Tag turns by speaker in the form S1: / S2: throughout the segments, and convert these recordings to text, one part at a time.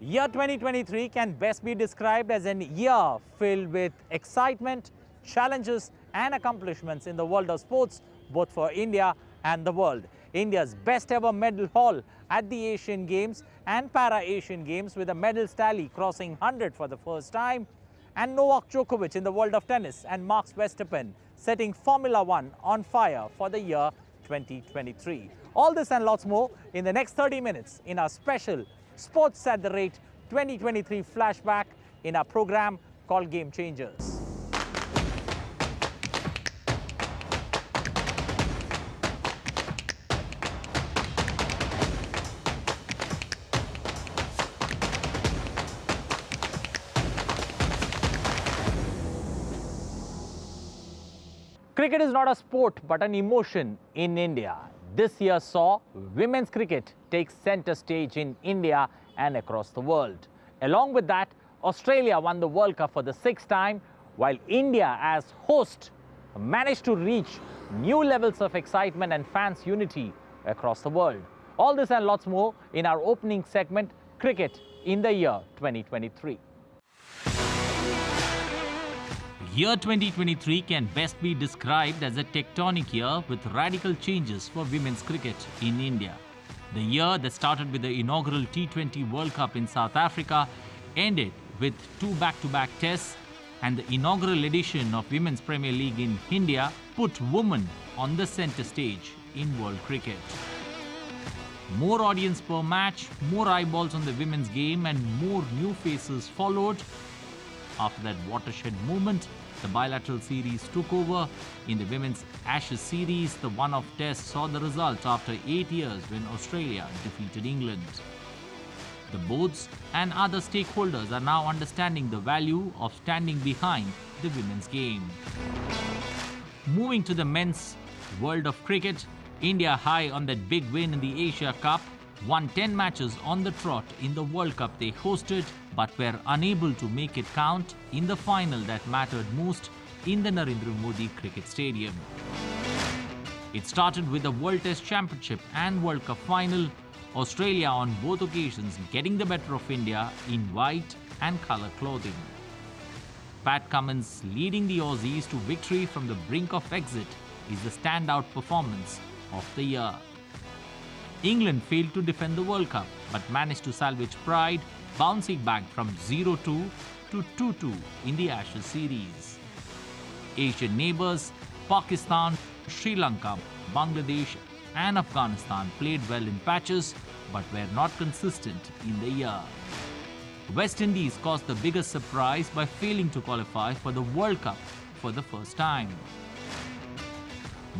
S1: Year 2023 can best be described as an year filled with excitement, challenges and accomplishments in the world of sports, both for India and the world. India's best ever medal haul at the Asian Games and Para-Asian Games, with a medals tally crossing 100 for the first time, and Novak Djokovic in the world of tennis and Max Verstappen setting Formula One on fire for the year 2023. All this and lots more in the next 30 minutes in our special Sports at the Rate 2023 flashback in our program called Game Changers. Cricket is not a sport but an emotion in India. This year saw women's cricket take centre stage in India and across the world. Along with that, Australia won the World Cup for the 6th time, while India as host managed to reach new levels of excitement and fans' unity across the world. All this and lots more in our opening segment, Cricket in the Year 2023. Year 2023 can best be described as a tectonic year with radical changes for women's cricket in India. The year that started with the inaugural T20 World Cup in South Africa ended with 2 back-to-back tests, and the inaugural edition of Women's Premier League in India put women on the centre stage in world cricket. More audience per match, more eyeballs on the women's game and more new faces followed. After that watershed moment, the bilateral series took over. In the Women's Ashes series, the one-off test saw the result after 8 years when Australia defeated England. The boards and other stakeholders are now understanding the value of standing behind the women's game. Moving to the men's world of cricket, India, high on that big win in the Asia Cup, won 10 matches on the trot in the World Cup they hosted, but were unable to make it count in the final that mattered most in the Narendra Modi Cricket Stadium. It started with the World Test Championship and World Cup final, Australia on both occasions getting the better of India in white and colour clothing. Pat Cummins leading the Aussies to victory from the brink of exit is the standout performance of the year. England failed to defend the World Cup but managed to salvage pride, bouncing back from 0-2 to 2-2 in the Ashes series. Asian neighbours Pakistan, Sri Lanka, Bangladesh and Afghanistan played well in patches but were not consistent in the year. West Indies caused the biggest surprise by failing to qualify for the World Cup for the first time.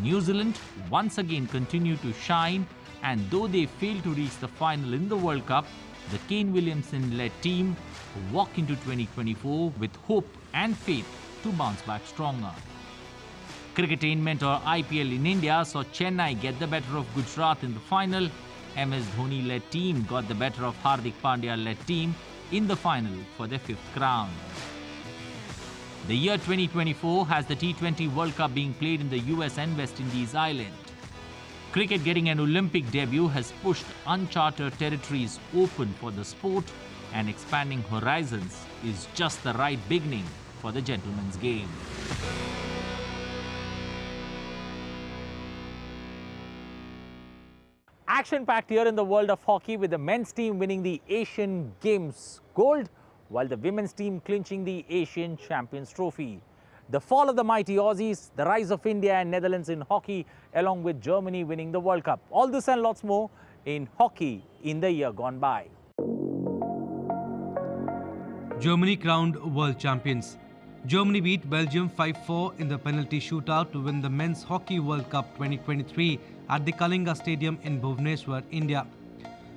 S1: New Zealand once again continued to shine, and though they failed to reach the final in the World Cup, the Kane Williamson-led team walk into 2024 with hope and faith to bounce back stronger. Cricketainment or IPL in India saw Chennai get the better of Gujarat in the final. MS Dhoni-led team got the better of Hardik Pandya-led team in the final for their 5th crown. The year 2024 has the T20 World Cup being played in the US and West Indies island. Cricket getting an Olympic debut has pushed uncharted territories open for the sport, and expanding horizons is just the right beginning for the gentleman's game. Action-packed year in the world of hockey, with the men's team winning the Asian Games gold, while the women's team clinching the Asian Champions Trophy. The fall of the mighty Aussies, the rise of India and Netherlands in hockey, along with Germany winning the World Cup. All this and lots more in hockey in the year gone by.
S2: Germany crowned world champions. Germany beat Belgium 5-4 in the penalty shootout to win the Men's Hockey World Cup 2023 at the Kalinga Stadium in Bhubaneswar, India.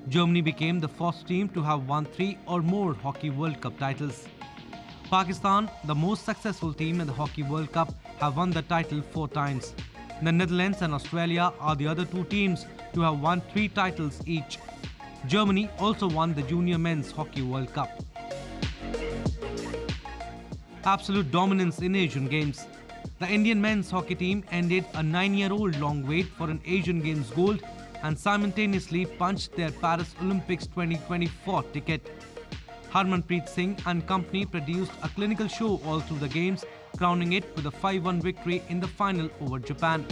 S2: Germany became the first team to have won 3 or more Hockey World Cup titles. Pakistan, the most successful team in the Hockey World Cup, have won the title 4 times. The Netherlands and Australia are the other 2 teams to have won 3 titles each. Germany also won the Junior Men's Hockey World Cup. Absolute dominance in Asian Games. The Indian men's hockey team ended a 9-year-old long wait for an Asian Games gold and simultaneously punched their Paris Olympics 2024 ticket. Harmanpreet Singh and company produced a clinical show all through the games, crowning it with a 5-1 victory in the final over Japan.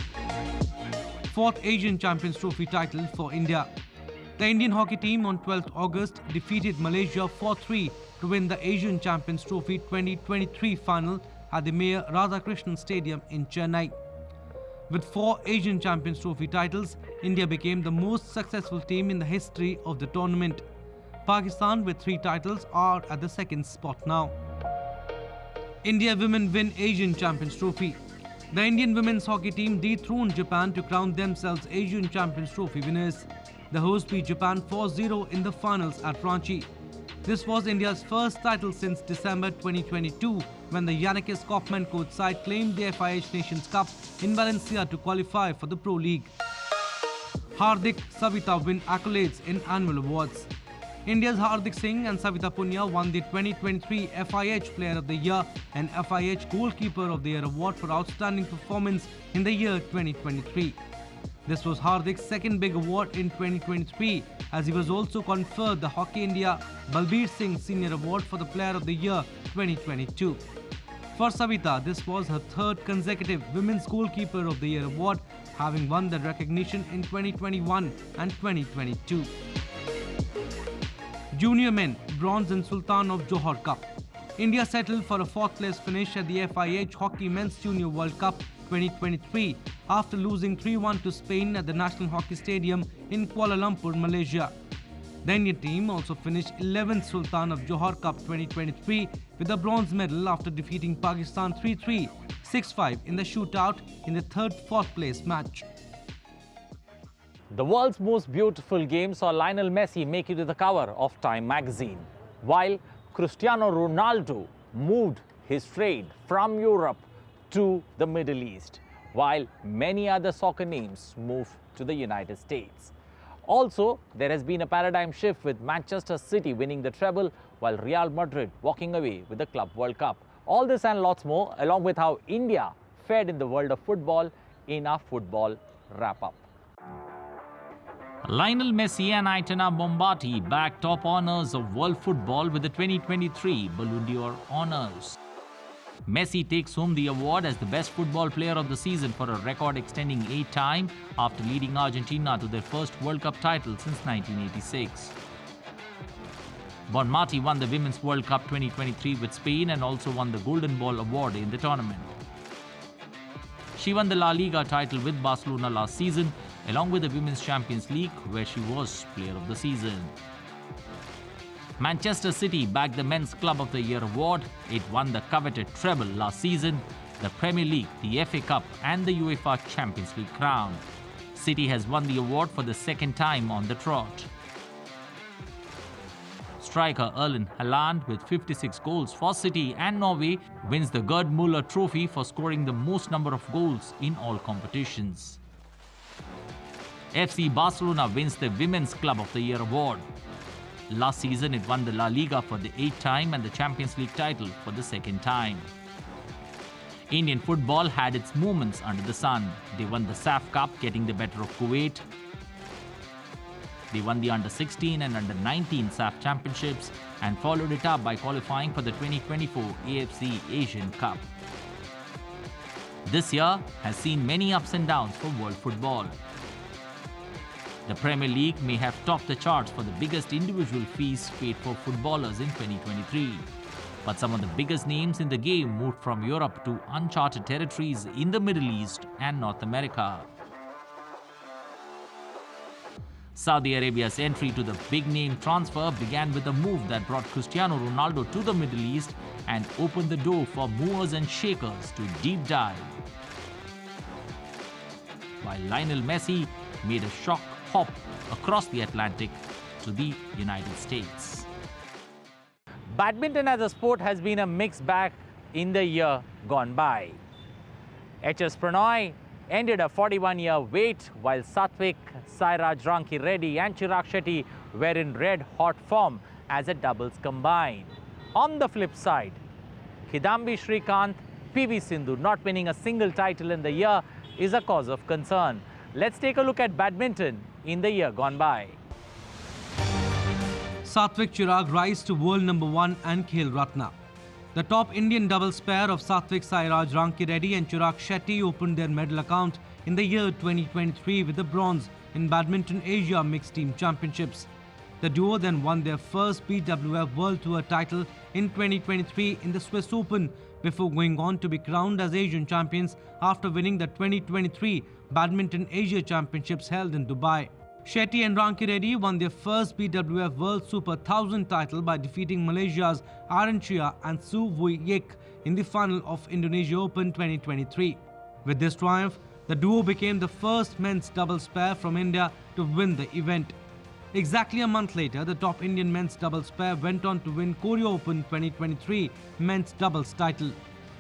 S2: Fourth Asian Champions Trophy title for India. The Indian hockey team on 12th August defeated Malaysia 4-3 to win the Asian Champions Trophy 2023 final at the Mayor Radhakrishnan Stadium in Chennai. With 4 Asian Champions Trophy titles, India became the most successful team in the history of the tournament. Pakistan with 3 titles are at the second spot now. India women win Asian Champions Trophy. The Indian women's hockey team dethroned Japan to crown themselves Asian Champions Trophy winners. The hosts beat Japan 4-0 in the finals at Ranchi. This was India's first title since December 2022, when the Yannickis Kaufman coach side claimed the FIH Nations Cup in Valencia to qualify for the Pro League. Hardik, Savita win accolades in annual awards. India's Hardik Singh and Savita Punia won the 2023 FIH Player of the Year and FIH Goalkeeper of the Year award for outstanding performance in the year 2023. This was Hardik's second big award in 2023, as he was also conferred the Hockey India Balbir Singh Senior Award for the Player of the Year 2022. For Savita, this was her third consecutive Women's Goalkeeper of the Year award, having won the recognition in 2021 and 2022. Junior Men, Bronze and Sultan of Johor Cup. India settled for a 4th place finish at the FIH Hockey Men's Junior World Cup 2023 after losing 3-1 to Spain at the National Hockey Stadium in Kuala Lumpur, Malaysia. The Indian team also finished 11th Sultan of Johor Cup 2023 with a bronze medal after defeating Pakistan 3-3, 6-5 in the shootout in the third 4th place match.
S1: The world's most beautiful game saw Lionel Messi make it to the cover of Time magazine, while Cristiano Ronaldo moved his trade from Europe to the Middle East, while many other soccer names moved to the United States. Also, there has been a paradigm shift with Manchester City winning the treble, while Real Madrid walking away with the Club World Cup. All this and lots more, along with how India fared in the world of football, in our football wrap-up. Lionel Messi and Aitana Bombati bagged top honours of world football with the 2023 Ballon d'Or honours. Messi takes home the award as the best football player of the season for a record-extending 8 time after leading Argentina to their first World Cup title since 1986. Bonmati won the Women's World Cup 2023 with Spain and also won the Golden Ball award in the tournament. She won the La Liga title with Barcelona last season, along with the Women's Champions League, where she was Player of the Season. Manchester City bagged the Men's Club of the Year award. It won the coveted treble last season, the Premier League, the FA Cup and the UEFA Champions League crown. City has won the award for the second time on the trot. Striker Erling Haaland, with 56 goals for City and Norway, wins the Gerd Müller Trophy for scoring the most number of goals in all competitions. FC Barcelona wins the Women's Club of the Year award. Last season, it won the La Liga for the 8th time and the Champions League title for the 2nd time. Indian football had its moments under the sun. They won the SAF Cup, getting the better of Kuwait. They won the Under-16 and Under-19 SAF Championships and followed it up by qualifying for the 2024 AFC Asian Cup. This year has seen many ups and downs for world football. The Premier League may have topped the charts for the biggest individual fees paid for footballers in 2023. But some of the biggest names in the game moved from Europe to uncharted territories in the Middle East and North America. Saudi Arabia's entry to the big-name transfer began with a move that brought Cristiano Ronaldo to the Middle East and opened the door for movers and shakers to deep dive. While Lionel Messi made a shock hop across the Atlantic to the United States. Badminton as a sport has been a mixed bag in the year gone by. HS Prannoy ended a 41-year wait, while Satvik, Sairaj Ranki Reddy and Chirag Shetty were in red-hot form as a doubles combined. On the flip side, Kidambi Srikanth, PV Sindhu not winning a single title in the year is a cause of concern. Let's take a look at badminton in the year gone by.
S2: Satvik Chirag rise to world number 1 and Khel Ratna. The top Indian doubles pair of Satvik Sairaj Rankireddy and Chirag Shetty opened their medal account in the year 2023 with the bronze in Badminton Asia Mixed Team Championships. The duo then won their first BWF World Tour title in 2023 in the Swiss Open before going on to be crowned as Asian champions after winning the 2023 Badminton Asia Championships held in Dubai. Shetty and Rankireddy won their first BWF World Super 1000 title by defeating Malaysia's Aranchia and Su Vui Yik in the final of Indonesia Open 2023. With this triumph, the duo became the first men's doubles pair from India to win the event. Exactly a month later, the top Indian men's doubles pair went on to win Korea Open 2023 men's doubles title.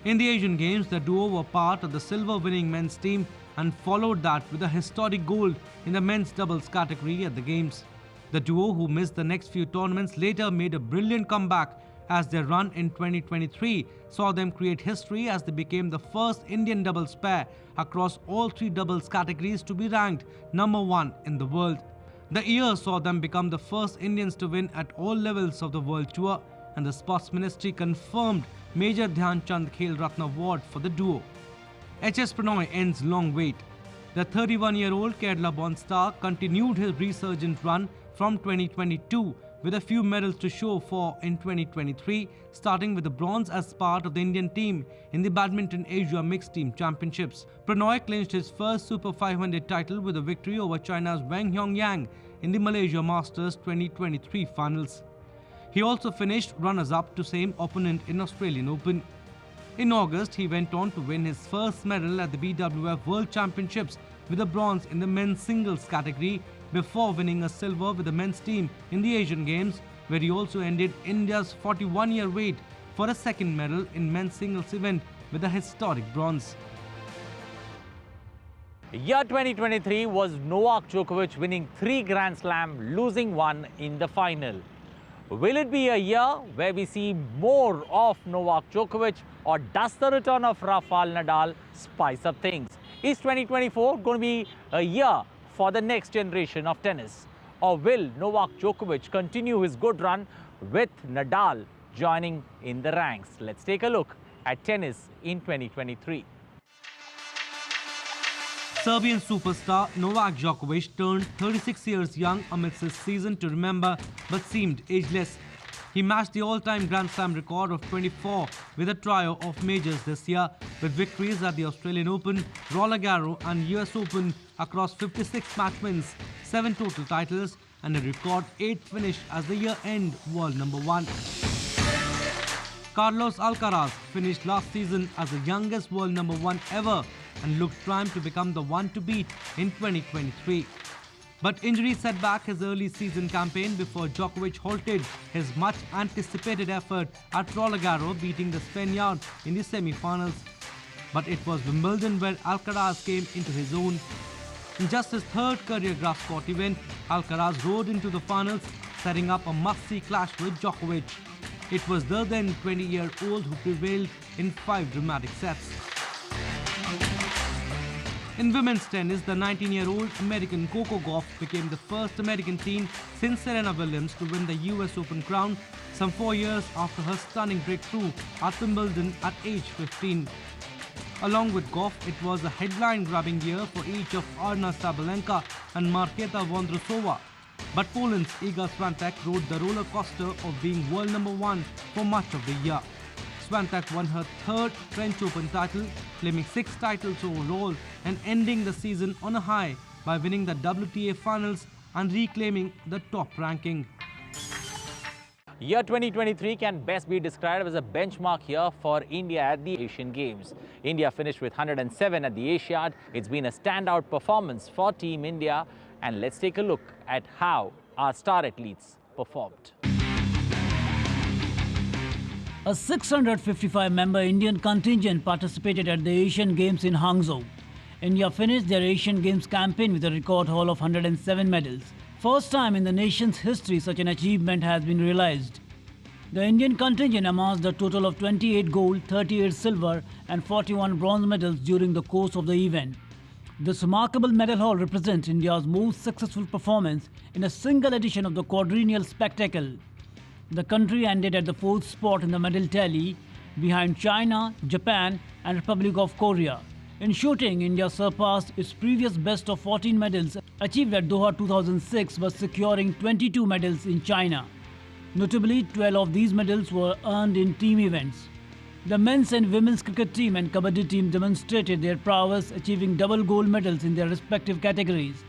S2: In the Asian Games, the duo were part of the silver-winning men's team and followed that with a historic gold in the men's doubles category at the Games. The duo, who missed the next few tournaments, later made a brilliant comeback as their run in 2023 saw them create history as they became the first Indian doubles pair across all three doubles categories to be ranked number 1 in the world. The year saw them become the first Indians to win at all levels of the World Tour, and the Sports Ministry confirmed Major Dhyan Chand Khel Ratna Award for the duo. HS Pranoy ends long wait. The 31-year-old Kerala-born star continued his resurgent run from 2022 with a few medals to show for in 2023, starting with the bronze as part of the Indian team in the Badminton Asia Mixed Team Championships. Pranoy clinched his first Super 500 title with a victory over China's Wang Hongyang in the Malaysia Masters 2023 finals. He also finished runners-up to same opponent in Australian Open. In August, he went on to win his first medal at the BWF World Championships with a bronze in the men's singles category before winning a silver with the men's team in the Asian Games, where he also ended India's 41-year wait for a second medal in men's singles event with a historic bronze.
S1: Year 2023 was Novak Djokovic winning 3 Grand Slam, losing 1 in the final. Will it be a year where we see more of Novak Djokovic, or does the return of Rafael Nadal spice up things? Is 2024 going to be a year for the next generation of tennis? Or will Novak Djokovic continue his good run with Nadal joining in the ranks? Let's take a look at tennis in 2023.
S2: Serbian superstar Novak Djokovic turned 36 years young amidst his season to remember but seemed ageless. He matched the all-time Grand Slam record of 24 with a trio of majors this year, with victories at the Australian Open, Roland Garros and US Open across 56 match wins, 7 total titles and a record 8th finish as the year-end world number 1. Carlos Alcaraz finished last season as the youngest world number 1 ever and looked primed to become the one to beat in 2023. But injuries set back his early season campaign before Djokovic halted his much-anticipated effort at Roland Garros, beating the Spaniard in the semi-finals. But it was Wimbledon where Alcaraz came into his own. In just his third career grass court event, Alcaraz rode into the finals, setting up a must-see clash with Djokovic. It was the then 20-year-old who prevailed in 5 dramatic sets. In women's tennis, the 19-year-old American Coco Gauff became the first American teen since Serena Williams to win the US Open crown some 4 years after her stunning breakthrough at Wimbledon at age 15. Along with Gauff, it was a headline-grabbing year for each of Arna Sabalenka and Marketa Vondrousova. But Poland's Iga Swiatek rode the roller coaster of being world number 1 for much of the year. Swiatek won her 3rd French Open title, claiming 6 titles overall and ending the season on a high by winning the WTA finals and reclaiming the top ranking.
S1: Year 2023 can best be described as a benchmark year for India at the Asian Games. India finished with 107 at the Asiad. It's been a standout performance for Team India, and let's take a look at how our star athletes performed.
S3: A 655-member Indian contingent participated at the Asian Games in Hangzhou. India finished their Asian Games campaign with a record haul of 107 medals. First time in the nation's history such an achievement has been realized. The Indian contingent amassed a total of 28 gold, 38 silver and 41 bronze medals during the course of the event. This remarkable medal haul represents India's most successful performance in a single edition of the quadrennial spectacle. The country ended at the fourth spot in the medal tally, behind China, Japan and Republic of Korea. In shooting, India surpassed its previous best of 14 medals achieved at Doha 2006 by securing 22 medals in China. Notably, 12 of these medals were earned in team events. The men's and women's cricket team and kabaddi team demonstrated their prowess, achieving double gold medals in their respective categories.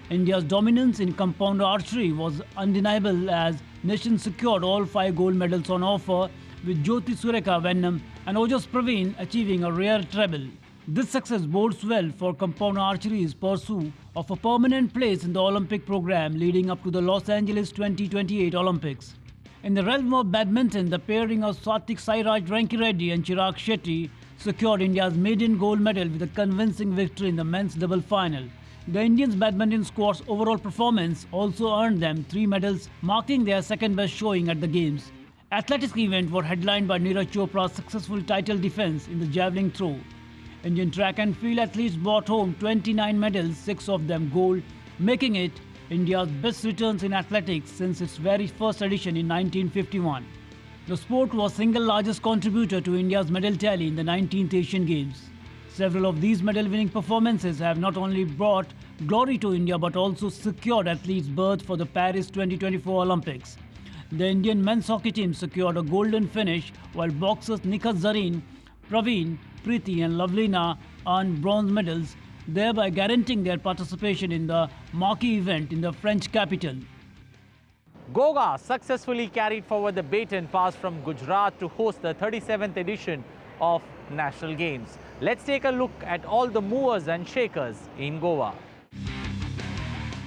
S3: India's dominance in compound archery was undeniable as nation secured all 5 gold medals on offer, with Jyoti Sureka Venom and Ojas Praveen achieving a rare treble. This success bodes well for compound archery's pursuit of a permanent place in the Olympic program leading up to the Los Angeles 2028 Olympics. In the realm of badminton, the pairing of Satvik Sairaj Rankireddy and Chirag Shetty secured India's maiden gold medal with a convincing victory in the men's double final. The Indians' badminton squad's overall performance also earned them 3 medals, marking their second best showing at the Games. Athletics events were headlined by Neeraj Chopra's successful title defense in the javelin throw. Indian track and field athletes brought home 29 medals, 6 of them gold, making it India's best returns in athletics since its very first edition in 1951. The sport was single largest contributor to India's medal tally in the 19th Asian Games. Several of these medal-winning performances have not only brought glory to India but also secured athletes' berth for the Paris 2024 Olympics. The Indian men's hockey team secured a golden finish, while boxers Nikhat Zareen, Praveen, Preeti and Lavlina earned bronze medals, thereby guaranteeing their participation in the marquee event in the French capital.
S1: Goa successfully carried forward the baton pass from Gujarat to host the 37th edition of National Games. Let's take a look at all the movers and shakers in Goa.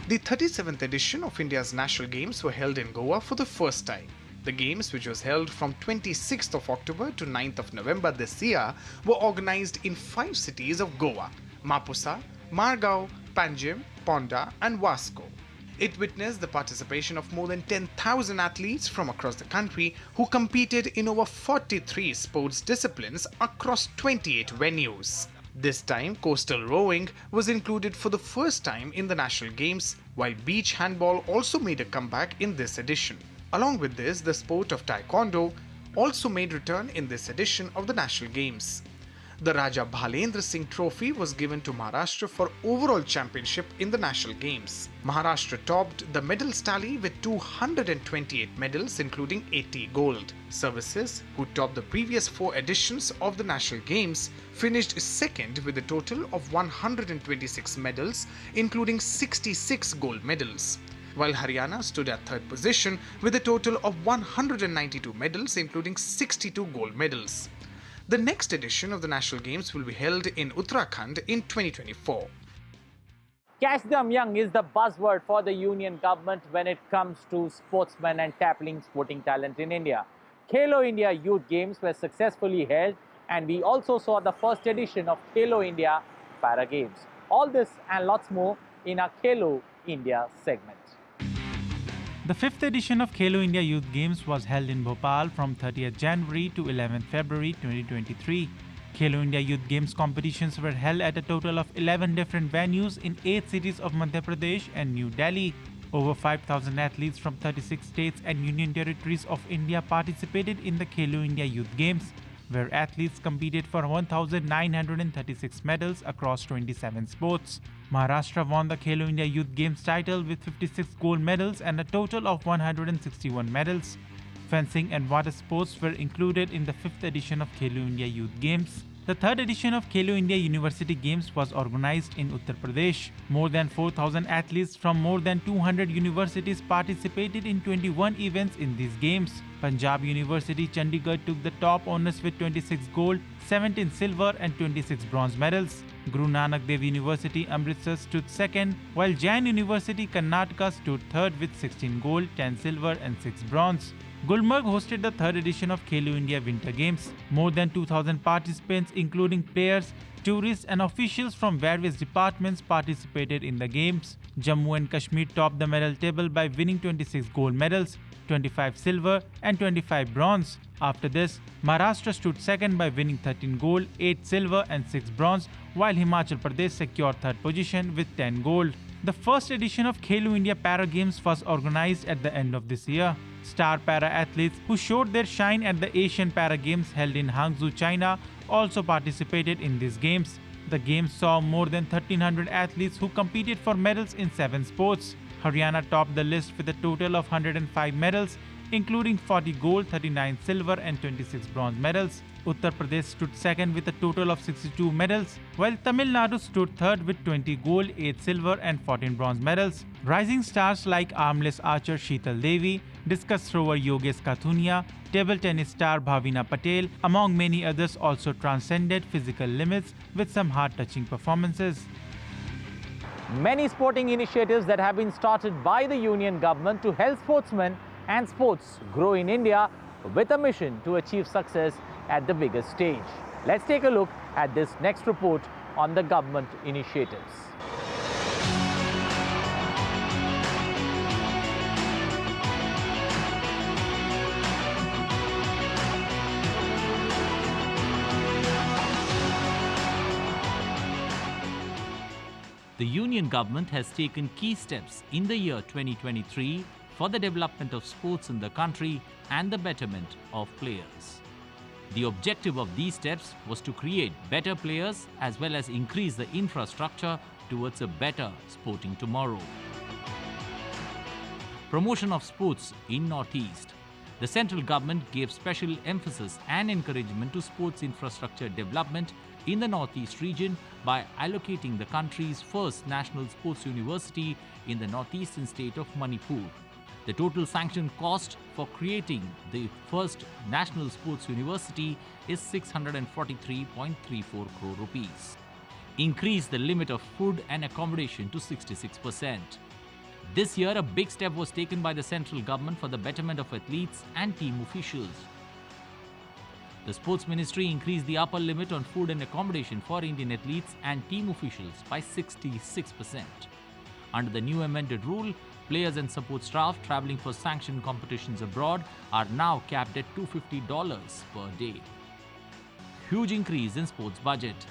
S4: The 37th edition of India's National Games were held in Goa for the first time. The Games, which was held from 26th of October to 9th of November this year, were organized in 5 cities of Goa: Mapusa, Margao, Panjim, Ponda and Vasco. It witnessed the participation of more than 10,000 athletes from across the country who competed in over 43 sports disciplines across 28 venues. This time, coastal rowing was included for the first time in the National Games, while beach handball also made a comeback in this edition. Along with this, the sport of taekwondo also made return in this edition of the National Games. The Raja Bhalendra Singh Trophy was given to Maharashtra for overall championship in the National Games. Maharashtra topped the medals tally with 228 medals, including 80 gold. Services, who topped the previous 4 editions of the National Games, finished second with a total of 126 medals, including 66 gold medals, while Haryana stood at 3rd position with a total of 192 medals, including 62 gold medals. The next edition of the National Games will be held in Uttarakhand in 2024.
S1: Catch them young is the buzzword for the union government when it comes to sportsmen and tackling sporting talent in India. Khelo India Youth Games were successfully held, and we also saw the first edition of Khelo India Para Games. All this and lots more in our Khelo India segment.
S5: The 5th edition of Khelo India Youth Games was held in Bhopal from 30th January to 11th February 2023. Khelo India Youth Games competitions were held at a total of 11 different venues in 8 cities of Madhya Pradesh and New Delhi. Over 5,000 athletes from 36 states and union territories of India participated in the Khelo India Youth Games, where athletes competed for 1,936 medals across 27 sports. Maharashtra won the Khelo India Youth Games title with 56 gold medals and a total of 161 medals. Fencing and water sports were included in the 5th edition of Khelo India Youth Games. The 3rd edition of Khelo India University Games was organized in Uttar Pradesh. More than 4,000 athletes from more than 200 universities participated in 21 events in these games. Punjab University Chandigarh took the top honors with 26 gold, 17 silver and 26 bronze medals. Guru Nanak Dev University Amritsar stood second, while Jain University Karnataka stood third with 16 gold, 10 silver and 6 bronze. Gulmarg hosted the 3rd edition of Khelo India Winter Games. More than 2,000 participants, including players, Tourists and officials from various departments participated in the games. Jammu and Kashmir topped the medal table by winning 26 gold medals, 25 silver and 25 bronze. After this, Maharashtra stood second by winning 13 gold, 8 silver and 6 bronze, while Himachal Pradesh secured third position with 10 gold. The first edition of Khelo India Para Games was organized at the end of this year. Star para athletes who showed their shine at the Asian Para Games held in Hangzhou, China, also participated in these games. The games saw more than 1,300 athletes who competed for medals in 7 sports. Haryana topped the list with a total of 105 medals, including 40 gold, 39 silver and 26 bronze medals. Uttar Pradesh stood second with a total of 62 medals, while Tamil Nadu stood third with 20 gold, 8 silver and 14 bronze medals. Rising stars like armless archer Sheetal Devi, discus thrower Yogesh Kathunia, table tennis star Bhavina Patel, among many others, also transcended physical limits with some heart-touching performances.
S1: Many sporting initiatives that have been started by the union government to help sportsmen and sports grow in India with a mission to achieve success at the biggest stage. Let's take a look at this next report on the government initiatives. The union government has taken key steps in the year 2023 for the development of sports in the country and the betterment of players. The objective of these steps was to create better players as well as increase the infrastructure towards a better sporting tomorrow. Promotion of sports in Northeast. The central government gave special emphasis and encouragement to sports infrastructure development in the Northeast region by allocating the country's first national sports university in the northeastern state of Manipur. The total sanctioned cost for creating the first national sports university is 643.34 crore rupees. Increase the limit of food and accommodation to 66%. This year, a big step was taken by the central government for the betterment of athletes and team officials. The Sports Ministry increased the upper limit on food and accommodation for Indian athletes and team officials by 66%. Under the new amended rule, players and support staff travelling for sanctioned competitions abroad are now capped at $250 per day. Huge increase in sports budget.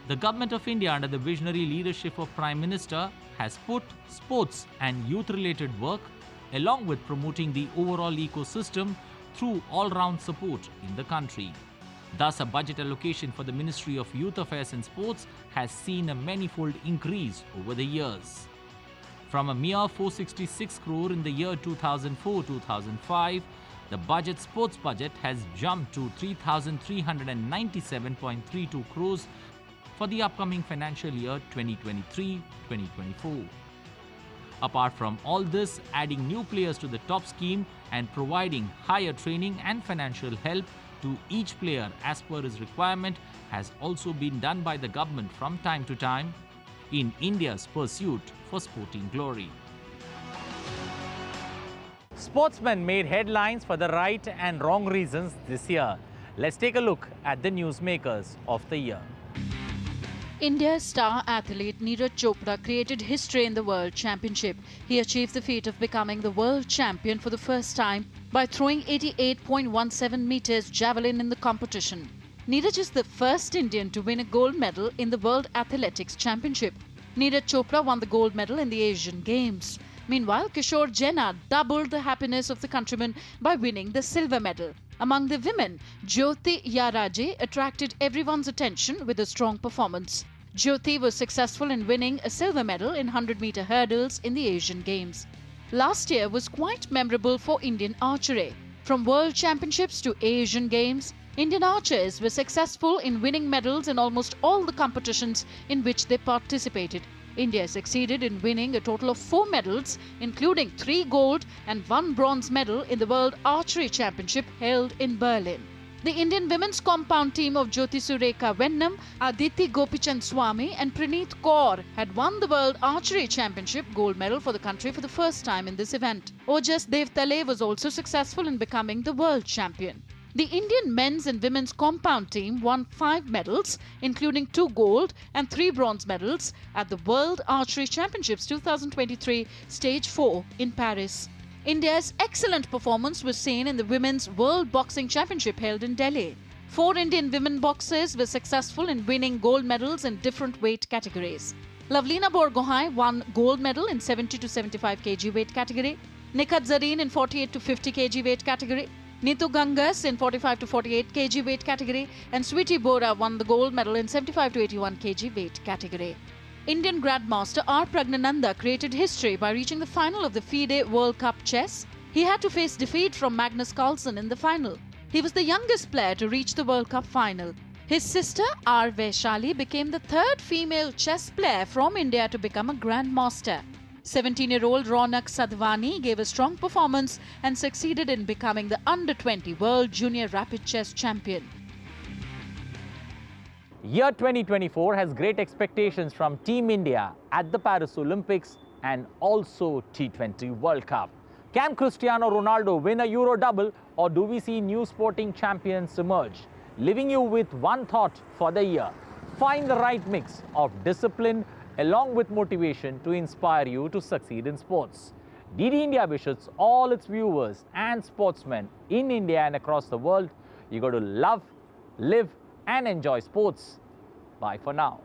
S1: The Government of India, under the visionary leadership of Prime Minister, has put sports and youth-related work, along with promoting the overall ecosystem, through all-round support in the country. Thus, a budget allocation for the Ministry of Youth Affairs and Sports has seen a manifold increase over the years. From a mere 466 crore in the year 2004-2005, the sports budget has jumped to 3,397.32 crores for the upcoming financial year 2023-2024. Apart from all this, adding new players to the top scheme and providing higher training and financial help to each player as per his requirement has also been done by the government from time to time in India's pursuit for sporting glory. Sportsmen made headlines for the right and wrong reasons this year. Let's take a look at the newsmakers of the year.
S6: India's star athlete Neeraj Chopra created history in the World Championship. He achieved the feat of becoming the world champion for the first time by throwing 88.17 meters javelin in the competition. Neeraj is the first Indian to win a gold medal in the World Athletics Championship. Neeraj Chopra won the gold medal in the Asian Games. Meanwhile, Kishore Jena doubled the happiness of the countrymen by winning the silver medal. Among the women, Jyoti Yaraje attracted everyone's attention with a strong performance. Jyoti was successful in winning a silver medal in 100-meter hurdles in the Asian Games. Last year was quite memorable for Indian archery. From World Championships to Asian Games, Indian archers were successful in winning medals in almost all the competitions in which they participated. India succeeded in winning a total of 4 medals, including 3 gold and 1 bronze medal in the World Archery Championship held in Berlin. The Indian women's compound team of Jyoti Sureka Vennam, Aditi Gopichand Swami and Praneeth Kaur had won the World Archery Championship gold medal for the country for the first time in this event. Ojas Devtale was also successful in becoming the world champion. The Indian men's and women's compound team won 5 medals, including 2 gold and 3 bronze medals at the World Archery Championships 2023 Stage 4 in Paris. India's excellent performance was seen in the Women's World Boxing Championship held in Delhi. 4 Indian women boxers were successful in winning gold medals in different weight categories. Lavlina Borgohain won gold medal in 70 to 75 kg weight category, Nikhat Zareen in 48 to 50 kg weight category, Neetu Gangas in 45 to 48 kg weight category, and Sweetie Bora won the gold medal in 75 to 81 kg weight category. Indian Grandmaster R. Pragnananda created history by reaching the final of the FIDE World Cup chess. He had to face defeat from Magnus Carlsen in the final. He was the youngest player to reach the World Cup final. His sister R. Vaishali became the 3rd female chess player from India to become a Grandmaster. 17-year-old Ronak Sadhwani gave a strong performance and succeeded in becoming the Under-20 World Junior Rapid Chess Champion.
S1: Year 2024 has great expectations from Team India at the Paris Olympics and also T20 World Cup. Can Cristiano Ronaldo win a Euro double, or do we see new sporting champions emerge? Leaving you with one thought for the year: find the right mix of discipline along with motivation to inspire you to succeed in sports. DD India wishes all its viewers and sportsmen in India and across the world, you got to love, live and enjoy sports. Bye for now.